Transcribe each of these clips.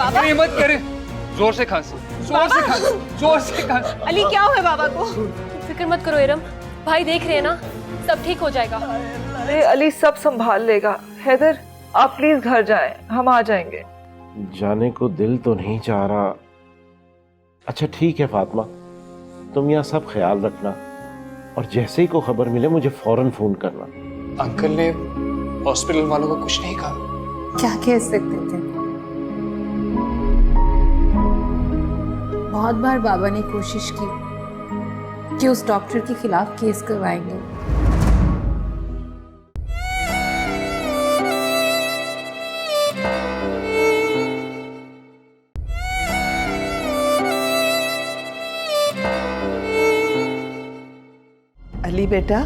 बाबा ये मत करे, जोर से खांसी, जोर से खांसी, जोर से खांसी। अली क्या हुआ बाबा को? फिक्र मत करो इरम, भाई देख रहे हैं ना, सब ठीक हो जाएगा। अरे अली सब संभाल लेगा। हैदर आप प्लीज घर जाएं, हम आ जाएंगे। जाने को दिल तो नहीं चाह रहा। अच्छा ठीक है फातिमा, तुम यहाँ सब ख्याल रखना और जैसे ही को खबर मिले मुझे फौरन फोन करना। अंकल ने हॉस्पिटल वालों को कुछ नहीं कहा? क्या कह सकते थे। बहुत बार बाबा ने कोशिश की कि उस डॉक्टर के खिलाफ केस करवाएंगे। अली बेटा।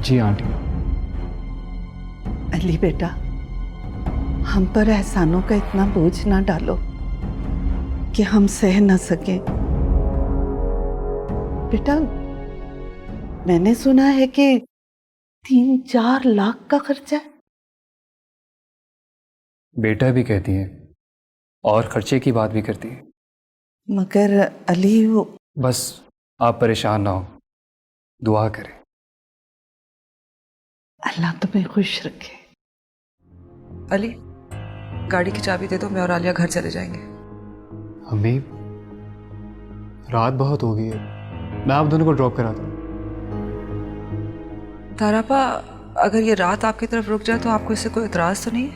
जी आंटी। अली बेटा, हम पर एहसानों का इतना बोझ ना डालो कि हम सह न सके। बेटा मैंने सुना है कि 3-4 लाख का खर्चा है। बेटा भी कहती है और खर्चे की बात भी करती है। मगर अली वो बस आप परेशान ना हो, दुआ करें। अल्लाह तुम्हें खुश रखे। अली गाड़ी की चाबी दे दो, मैं और आलिया घर चले जाएंगे। अम्मी रात बहुत हो गई है, मैं आप दोनों को ड्रॉप कराता हूँ। तारापा अगर ये रात आपकी तरफ रुक जाए तो आपको इससे कोई एतराज तो नहीं है?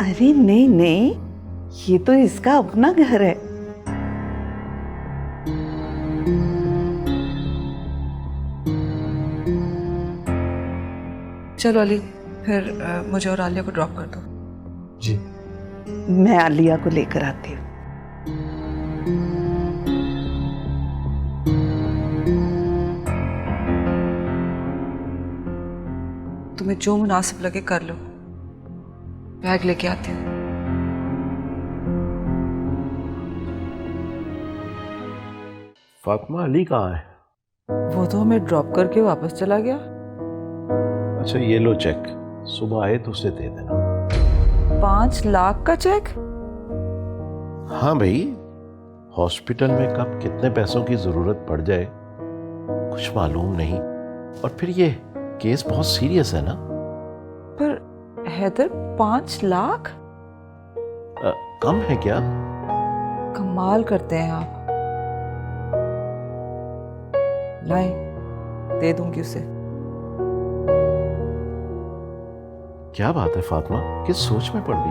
अरे नहीं नहीं, ये तो इसका अपना घर है। चलो अली, फिर मुझे और आलिया को ड्रॉप कर दो। जी। मैं आलिया को लेकर आती हूँ। तुम्हें जो मुनासिब लगे कर लो, बैग लेके आती हूँ। फातिमा अली कहाँ है? वो तो हमें ड्रॉप करके वापस चला गया। अच्छा ये लो चेक, सुबह आए तो उसे दे देना। 5 लाख का चेक? हाँ भाई, हॉस्पिटल में कब कितने पैसों की जरूरत पड़ जाए कुछ मालूम नहीं। और फिर ये केस बहुत सीरियस है ना। पर हैदर 5 लाख कम है क्या? कमाल करते हैं आप। लाए, दे दूंगी उसे। क्या बात है फातिमा, किस सोच में पड़ गई?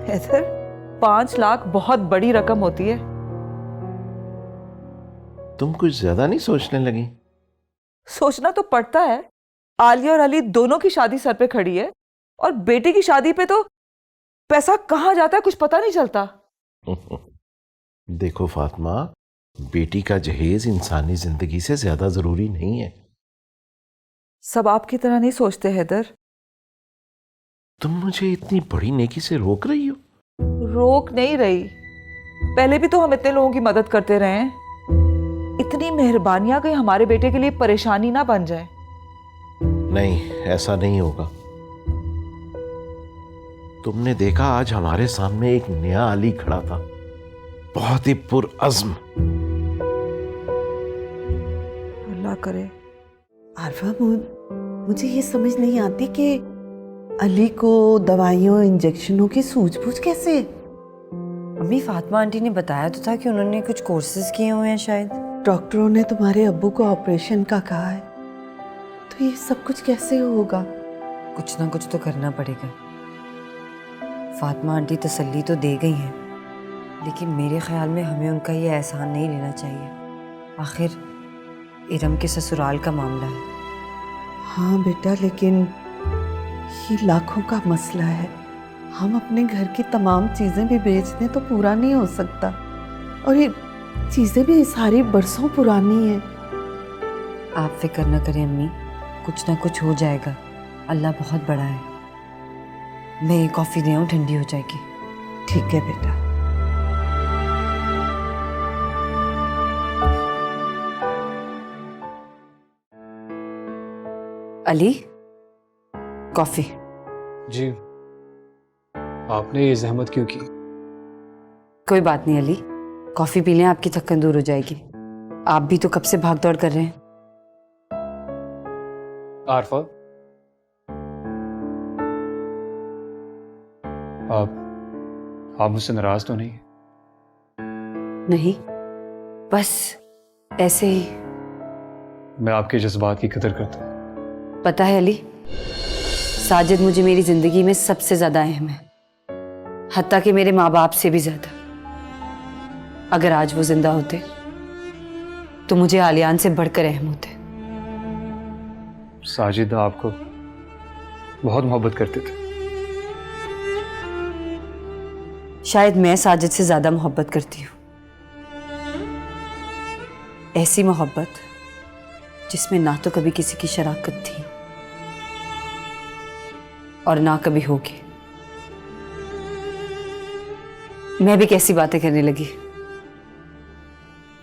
हैदर 5 लाख बहुत बड़ी रकम होती है। तुम कुछ ज्यादा नहीं सोचने लगी? सोचना तो पड़ता है। आलिया और अली दोनों की शादी सर पे खड़ी है और बेटी की शादी पे तो पैसा कहाँ जाता है कुछ पता नहीं चलता। देखो फातिमा, बेटी का जहेज इंसानी जिंदगी से ज्यादा जरूरी नहीं है। सब आपकी तरह नहीं सोचते हैदर। तुम मुझे इतनी बड़ी नेकी से रोक रही हो? रोक नहीं रही, पहले भी तो हम इतने लोगों की मदद करते रहे हैं। इतनी मेहरबानियां कहीं हमारे बेटे के लिए परेशानी ना बन जाए। नहीं, ऐसा नहीं होगा। तुमने देखा आज हमारे सामने एक नया अली खड़ा था, बहुत ही पुरअज़्म। अल्लाह करे। आरफा, मुझे ये समझ नहीं आती कि अली को दवाइयों इंजेक्शनों की सूझबूझ कैसे? अम्मी फातिमा आंटी ने बताया तो था कि उन्होंने कुछ कोर्सेज किए हुए हैं शायद। डॉक्टरों ने तुम्हारे अब्बू को ऑपरेशन का कहा है, तो ये सब कुछ कैसे होगा? कुछ ना कुछ तो करना पड़ेगा। फातिमा आंटी तसल्ली तो दे गई हैं, लेकिन मेरे ख्याल में हमें उनका ये एहसान नहीं लेना चाहिए। आखिर इरम के ससुराल का मामला है। हाँ बेटा, लेकिन ये लाखों का मसला है। हम अपने घर की तमाम चीज़ें भी बेच दें तो पूरा नहीं हो सकता, और ये चीज़ें भी सारी बरसों पुरानी हैं। आप फिक्र न करें अम्मी, कुछ ना कुछ हो जाएगा। अल्लाह बहुत बड़ा है। मैं ये कॉफ़ी ले आऊँ, ठंडी हो जाएगी। ठीक है बेटा। अली, कॉफ़ी। जी। आपने ये जहमत क्यों की? कोई बात नहीं अली, कॉफ़ी पी लें, आपकी थकन दूर हो जाएगी। आप भी तो कब से भाग दौड़ कर रहे हैं। आरफा, आप मुझसे नाराज तो नहीं? नहीं, बस ऐसे ही। मैं आपके जज्बात की कदर करता हूँ। पता है अली, साजिद मुझे मेरी जिंदगी में सबसे ज्यादा अहम है, हत्ता कि मेरे माँ बाप से भी ज्यादा। अगर आज वो जिंदा होते तो मुझे आलियान से बढ़कर अहम होते। साजिद आपको बहुत मोहब्बत करते थे। शायद मैं साजिद से ज्यादा मोहब्बत करती हूँ, ऐसी मोहब्बत जिसमें ना तो कभी किसी की शराकत थी और ना कभी होगी। मैं भी कैसी बातें करने लगी।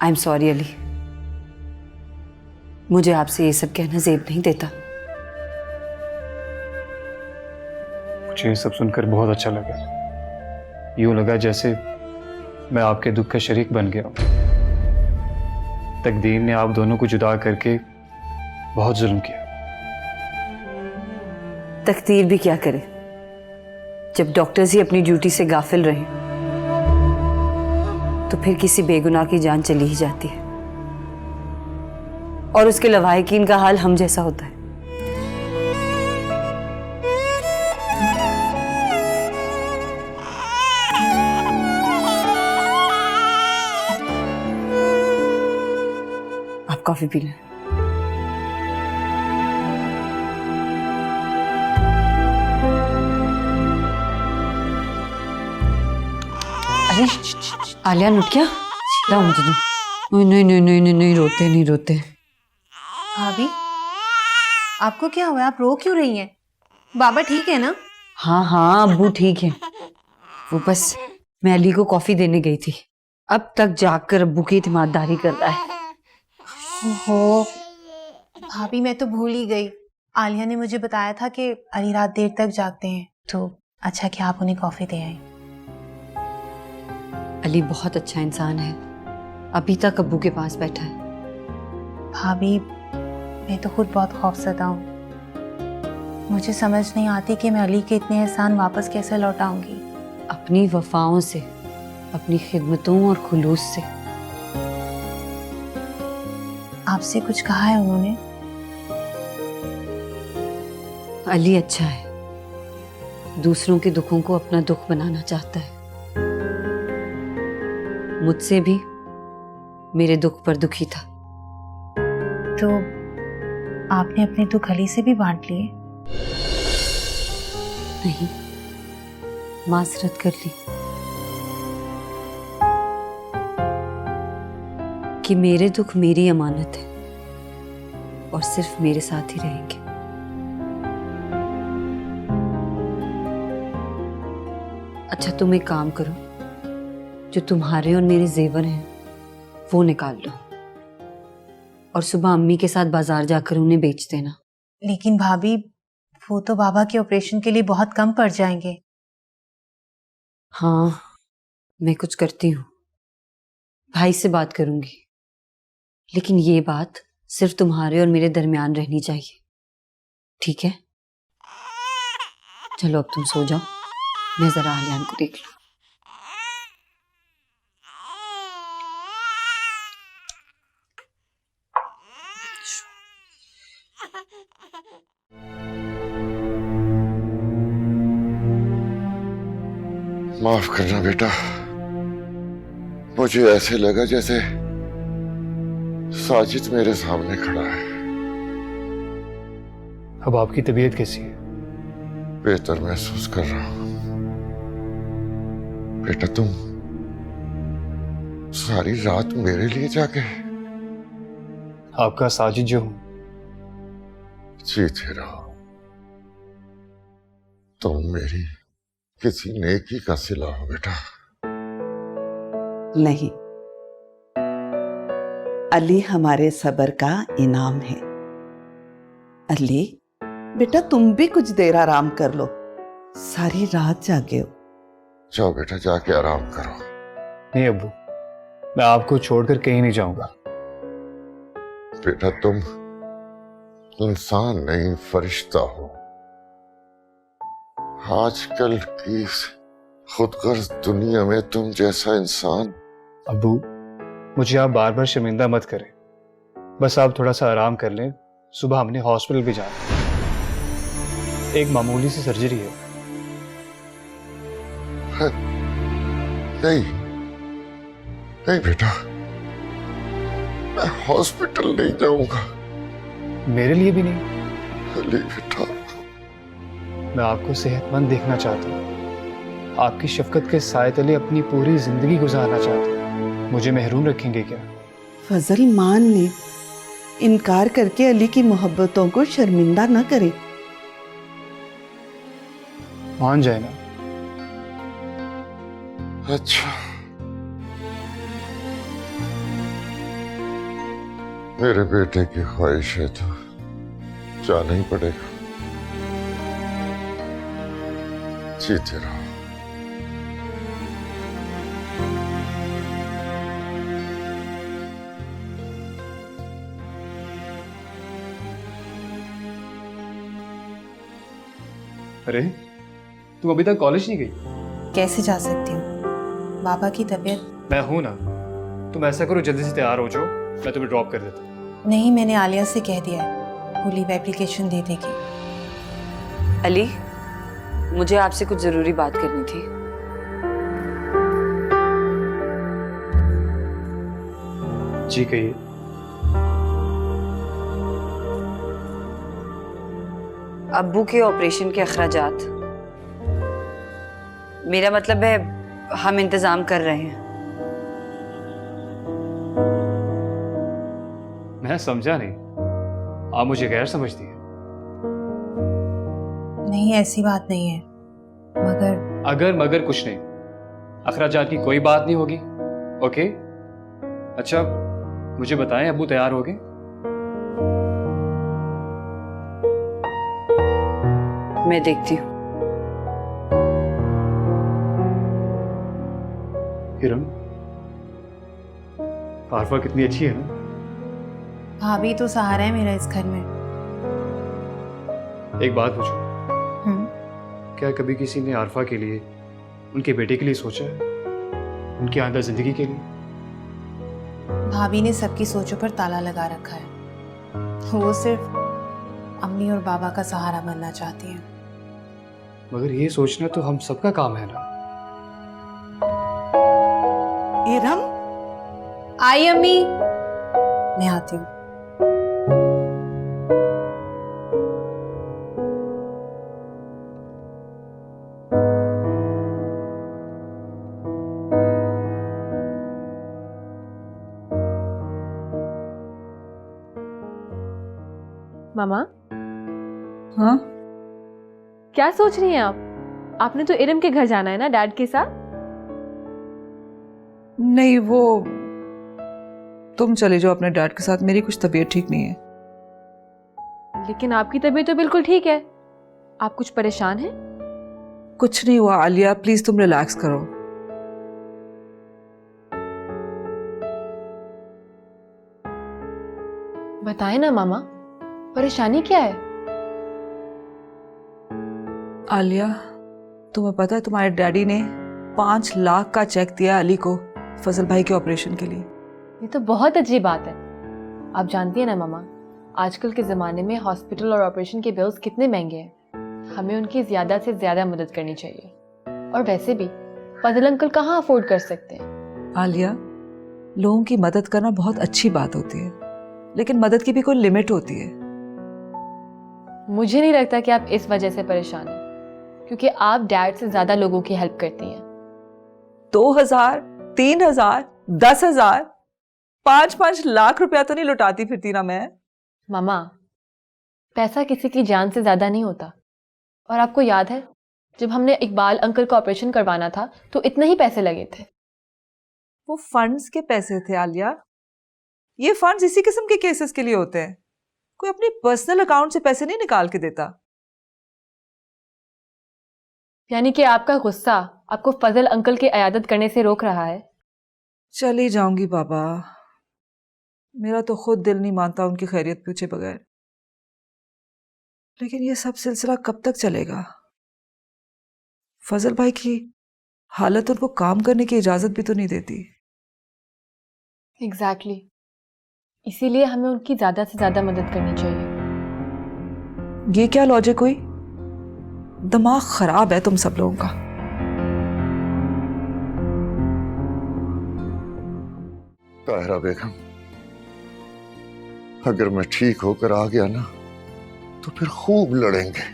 आई एम सॉरी अली, मुझे आपसे ये सब कहना जेब नहीं देता। मुझे ये सब सुनकर बहुत अच्छा लगा। यूं लगा जैसे मैं आपके दुख का शरीक बन गया हूं। तकदीर ने आप दोनों को जुदा करके बहुत जुल्म किया। तकदीर भी क्या करे, जब डॉक्टर्स ही अपनी ड्यूटी से गाफिल रहे तो फिर किसी बेगुनाह की जान चली ही जाती है, और उसके लवाहिकीन का हाल हम जैसा होता है। आप कॉफी पी लें। अरे आलियान उठ क्या? लाओ मुझे दो। नहीं नहीं नहीं नहीं नहीं, रोते नहीं रोते। भाभी, आपको क्या हुआ? आप रो क्यों रही हैं? बाबा ठीक है ना? हाँ हाँ, अब्बू ठीक है। वो बस मैं अली को कॉफी देने गई थी, अब तक जागकर अब्बू की ईमानदारी कर रहा है। ओहो भाभी, मैं तो भूल ही गई। आलिया ने मुझे बताया था कि अली रात देर तक जागते हैं, तो अच्छा कि आप उन्हें कॉफी दे आए। अली बहुत अच्छा इंसान है, अभी तक अब्बू के पास बैठा है। भाभी, मैं तो खुद बहुत खौफज़दा हूँ। मुझे समझ नहीं आती कि मैं अली के इतने एहसान वापस कैसे लौटाऊंगी। अपनी वफाओं से, अपनी खिदमतों और खुलूस से। आपसे कुछ कहा है उन्होंने? अली अच्छा है, दूसरों के दुखों को अपना दुख बनाना चाहता है। मुझसे भी मेरे दुख पर दुखी था। तो आपने अपने दुख अली से भी बांट लिए? नहीं, माजरत कर ली कि मेरे दुख मेरी अमानत है और सिर्फ मेरे साथ ही रहेंगे। अच्छा, तुम एक काम करो, जो तुम्हारे और मेरे जेवर हैं वो निकाल लो और सुबह अम्मी के साथ बाजार जाकर उन्हें बेच देना। लेकिन भाभी, वो तो बाबा के ऑपरेशन के लिए बहुत कम पड़ जाएंगे। हाँ, मैं कुछ करती हूँ, भाई से बात करूंगी, लेकिन ये बात सिर्फ तुम्हारे और मेरे दरमियान रहनी चाहिए, ठीक है? चलो अब तुम सो जाओ, मैं जरा आलियान को देख लूं। माफ करना बेटा, मुझे ऐसे लगा जैसे साजिद मेरे सामने खड़ा है। अब आपकी तबीयत कैसी है? बेहतर महसूस कर रहा हूं। बेटा, तुम सारी रात मेरे लिए जागे? आपका साजिद जो हूं। जीते रहो, तुम मेरी किसी नेकी का सिला हो बेटा। नहीं, अली हमारे सब्र का इनाम है। अली बेटा, तुम भी कुछ देर आराम कर लो, सारी रात जागे हो। जाओ बेटा, जाके आराम करो। नहीं अब्बू, मैं आपको छोड़कर कहीं नहीं जाऊंगा। बेटा तुम इंसान नहीं, फरिश्ता हो। आजकल की इस खुदगर्ज दुनिया में तुम जैसा इंसान। अब्बू, मुझे आप बार बार शर्मिंदा मत करें। बस आप थोड़ा सा आराम कर लें। सुबह हमने हॉस्पिटल भी जाना है। एक मामूली सी सर्जरी है। नहीं नहीं बेटा, मैं हॉस्पिटल नहीं जाऊंगा। मेरे लिए भी नहीं। अली बेटा, मैं आपको सेहतमंद देखना चाहता हूँ। आपकी शफकत के साए तले अपनी पूरी जिंदगी गुजारना चाहता हूँ। मुझे महरूम रखेंगे क्या? फजल मान ले, इनकार करके अली की मोहब्बतों को शर्मिंदा न करे। मान जाए ना। अच्छा, मेरे बेटे की ख्वाहिश है तो जाना ही पड़ेगा। जीते रहो। अरे, तुम अभी तक कॉलेज नहीं गई? कैसे जा सकती हूँ, बाबा की तबीयत। मैं हूं ना। तुम ऐसा करो, जल्दी से तैयार हो जाओ, मैं तुम्हें ड्रॉप कर देता हूँ। नहीं, मैंने आलिया से कह दिया है, वो लीव एप्लीकेशन दे देगी। अली, मुझे आपसे कुछ जरूरी बात करनी थी। जी कहिए। अब्बू के ऑपरेशन के अखराजात, मेरा मतलब है हम इंतजाम कर रहे हैं। मैं समझा नहीं, आप मुझे गैर समझती हैं। नहीं, ऐसी बात नहीं है, मगर अगर मगर कुछ नहीं। अखराजात की कोई बात नहीं होगी। ओके? अच्छा, मुझे बताएं, अब्बू तैयार हो गए? मैं देखती हूँ। किरण, आरफा कितनी अच्छी है ना? भाभी तो सहारा है मेरा इस घर में। एक बात पूछो, हम्म, क्या कभी किसी ने आरफा के लिए, उनके बेटे के लिए सोचा है? उनकी आइंदा जिंदगी के लिए? भाभी ने सबकी सोचों पर ताला लगा रखा है। वो सिर्फ अम्मी और बाबा का सहारा बनना चाहती हैं। मगर ये सोचना तो हम सबका काम है ना। इरम, आई अम्मी, मैं आती हूँ। मामा, हाँ, क्या सोच रही हैं आप? आपने तो इरम के घर जाना है ना डैड के साथ? नहीं, वो तुम चले जाओ अपने डैड के साथ, मेरी कुछ तबीयत ठीक नहीं है। लेकिन आपकी तबीयत तो बिल्कुल ठीक है। आप कुछ परेशान हैं? कुछ नहीं हुआ आलिया, प्लीज तुम रिलैक्स करो। बताएं ना मामा, परेशानी क्या है? आलिया, तुम्हें पता है तुम्हारे डैडी ने 5 लाख का चेक दिया अली को फजल भाई के ऑपरेशन के लिए। ये तो बहुत अजीब बात है। आप जानती हैं ना मामा, आजकल के ज़माने में हॉस्पिटल और ऑपरेशन के बिल्स कितने महंगे हैं। हमें उनकी ज़्यादा से ज़्यादा मदद करनी चाहिए। और वैसे भी फजल अंकल कहाँ अफोर्ड कर सकते हैं। आलिया, लोगों की मदद करना बहुत अच्छी बात होती है, लेकिन मदद की भी कोई लिमिट होती है। मुझे नहीं लगता कि आप इस वजह से परेशान हैं, क्योंकि आप डैड से ज़्यादा लोगों की हेल्प करती हैं। 2000, 3000, 10,000, 5-5 लाख रुपया तो नहीं लुटाती फिरती ना मैं। मामा, पैसा किसी की जान से ज़्यादा नहीं होता। और आपको याद है, जब हमने इकबाल अंकल का ऑपरेशन करवाना था तो इतने ही पैसे लगे थे। वो फंड्स के पैसे थे आलिया। ये फंड्स इसी किस्म के केसेस के लिए होते हैं। कोई अपनी पर्सनल अकाउंट से पैसे नहीं निकाल के देता। यानी कि आपका गुस्सा आपको फजल अंकल की अयादत करने से रोक रहा है? चली जाऊंगी बाबा, मेरा तो खुद दिल नहीं मानता उनकी खैरियत पूछे बगैर। लेकिन ये सब सिलसिला कब तक चलेगा? फजल भाई की हालत उनको काम करने की इजाजत भी तो नहीं देती। एग्जैक्टली इसीलिए हमें उनकी ज्यादा से ज्यादा मदद करनी चाहिए। ये क्या लॉजिक हुई? दिमाग खराब है तुम सब लोगों का। ताहिरा बेगम, अगर मैं ठीक होकर आ गया ना तो फिर खूब लड़ेंगे।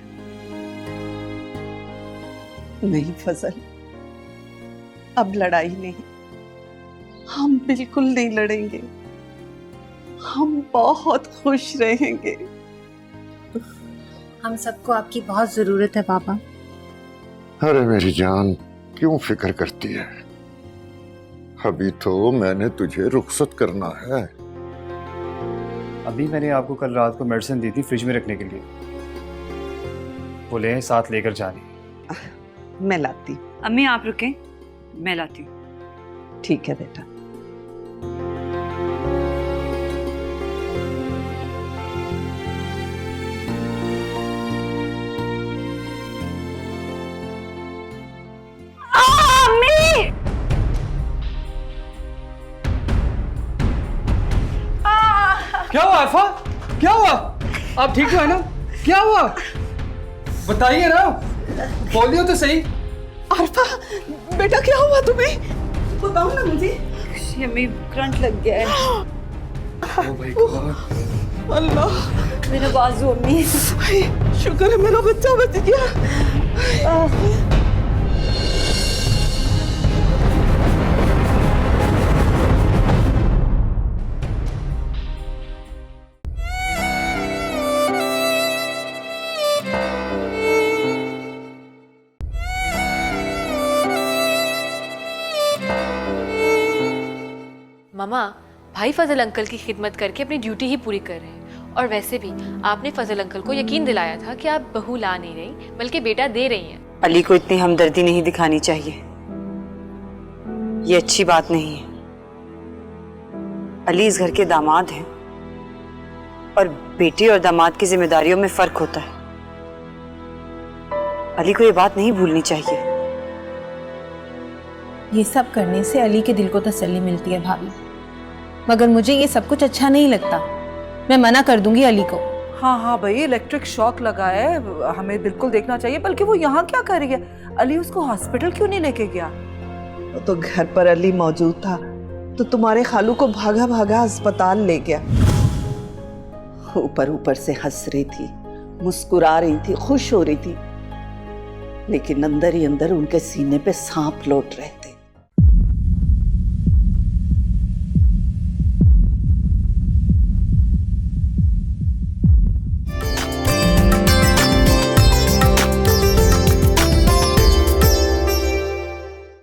नहीं फजल, अब लड़ाई नहीं, हम बिल्कुल नहीं लड़ेंगे, हम बहुत खुश रहेंगे। हम सबको आपकी बहुत जरूरत है पापा। अरे मेरी जान, क्यों फिक्र करती है? अभी तो मैंने तुझे रुखसत करना है। अभी मैंने आपको कल रात को मेडिसिन दी थी फ्रिज में रखने के लिए, बोले हैं साथ लेकर जानी। मैं लाती। अम्मी आप रुकें, मैं लाती हूँ। ठीक है बेटा। क्या हुआ अरफा? क्या हुआ? आप ठीक हो ना? क्या हुआ बताइए ना, बोलियो तो सही। अरफा बेटा, क्या हुआ तुम्हें? बताओ ना मुझे। अम्मी करंट लग गया है। ओ भाई गॉड। अल्लाह, मेरा बाजू अम्मी। शुक्र है मेरा बच्चा बच गया। मामा, भाई फजल अंकल की खिदमत करके अपनी ड्यूटी ही पूरी कर रहे हैं। और वैसे भी आपने फजल अंकल को यकीन दिलाया था कि आप बहू ला नहीं रही बल्कि बेटा दे रही हैं। अली को इतनी हमदर्दी नहीं दिखानी चाहिए, ये अच्छी बात नहीं है। अली इस घर के दामाद हैं और बेटी और दामाद की जिम्मेदारियों में फर्क होता है। अली को ये बात नहीं भूलनी चाहिए। ये सब करने से अली के दिल को तसल्ली मिलती है भाभी, मगर मुझे ये सब कुछ अच्छा नहीं लगता। मैं मना कर दूंगी अली को। हाँ हाँ भाई, इलेक्ट्रिक शॉक लगा है, हमें बिल्कुल देखना चाहिए। बल्कि वो यहाँ क्या कर रही है? अली उसको हॉस्पिटल क्यों नहीं लेके गया? तो घर पर अली मौजूद था तो तुम्हारे खालू को भागा भागा अस्पताल ले गया। ऊपर ऊपर से हंस रही थी, मुस्कुरा रही थी, खुश हो रही थी, लेकिन अंदर ही अंदर उनके सीने पे सांप लौट रहे थे।